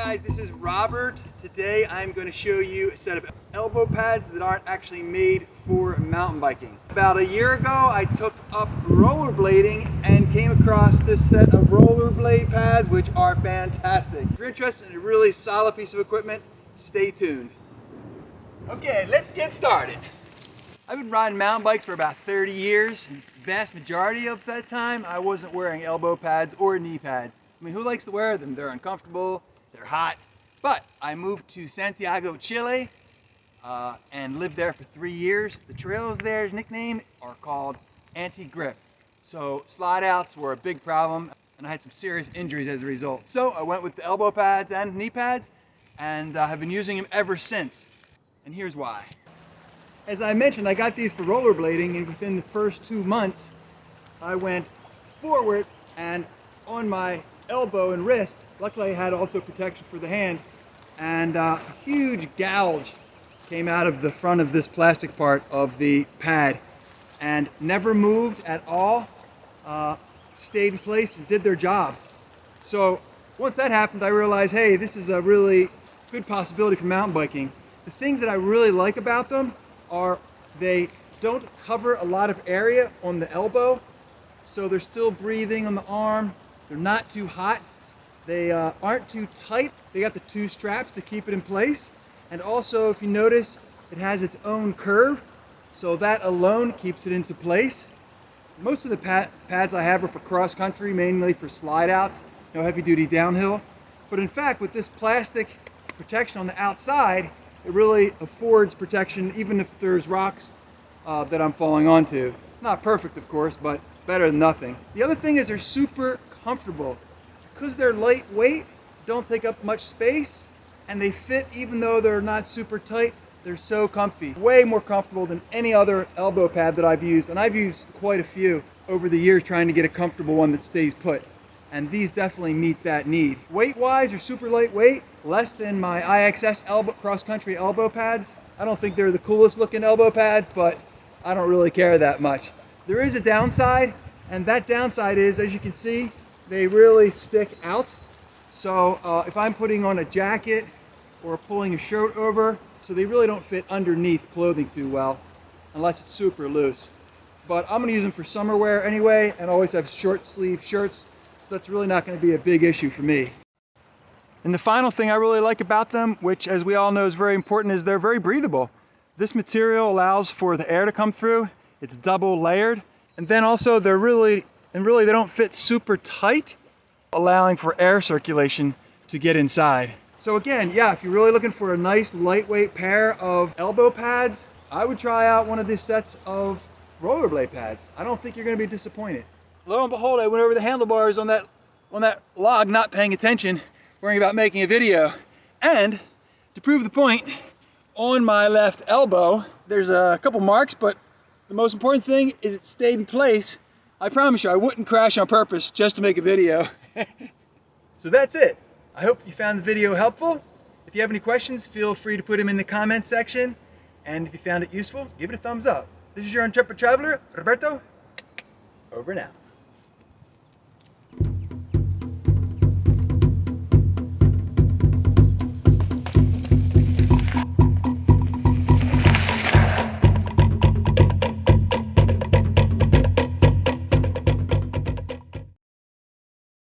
guys, this is Robert. Today I'm going to show you a set of elbow pads that aren't actually made for mountain biking. About a year ago I took up rollerblading and came across this set of rollerblade pads, which are fantastic. If you're interested in a really solid piece of equipment, stay tuned. Okay, let's get started. I've been riding mountain bikes for about 30 years, and the vast majority of that time I wasn't wearing elbow pads or knee pads. I mean, who likes to wear them? They're uncomfortable, they're hot. But I moved to Santiago, Chile, and lived there for 3 years. The trails there's nickname are called anti-grip. So slide outs were a big problem, and I had some serious injuries as a result. So I went with the elbow pads and knee pads, and have been using them ever since. And here's why. As I mentioned, I got these for rollerblading, and within the first 2 months, I went forward, and on my elbow and wrist, luckily I had also protection for the hand, and a huge gouge came out of the front of this plastic part of the pad and never moved at all, stayed in place and did their job. So once that happened, I realized, hey, this is a really good possibility for mountain biking. The things that I really like about them are they don't cover a lot of area on the elbow, so they're still breathing on the arm. They're not too hot. They aren't too tight. They got the 2 straps to keep it in place. And also, if you notice, it has its own curve, so that alone keeps it into place. Most of the pads I have are for cross country, mainly for slide outs, no heavy duty downhill. But in fact, with this plastic protection on the outside, it really affords protection even if there's rocks that I'm falling onto. Not perfect, of course, but better than nothing. The other thing is they're super comfortable. Because they're lightweight, don't take up much space, and they fit even though they're not super tight. They're so comfy. Way more comfortable than any other elbow pad that I've used, and I've used quite a few over the years trying to get a comfortable one that stays put. And these definitely meet that need. Weight-wise, they're super lightweight, less than my IXS cross-country elbow pads. I don't think they're the coolest looking elbow pads, but I don't really care that much. There is a downside, and that downside is, as you can see, they really stick out. So if I'm putting on a jacket or pulling a shirt over, so they really don't fit underneath clothing too well, unless it's super loose. But I'm gonna use them for summer wear anyway, and always have short sleeve shirts, so that's really not gonna be a big issue for me. And the final thing I really like about them, which as we all know is very important, is they're very breathable. This material allows for the air to come through. It's double layered. And then also they don't fit super tight, allowing for air circulation to get inside. So again, yeah, if you're really looking for a nice lightweight pair of elbow pads, I would try out one of these sets of rollerblade pads. I don't think you're gonna be disappointed. Lo and behold, I went over the handlebars on that log, not paying attention, worrying about making a video. And to prove the point, on my left elbow, there's a couple marks, but the most important thing is it stayed in place. I promise you, I wouldn't crash on purpose just to make a video. So that's it. I hope you found the video helpful. If you have any questions, feel free to put them in the comment section. And if you found it useful, give it a thumbs up. This is your Untitled Traveler, Roberto. Over now.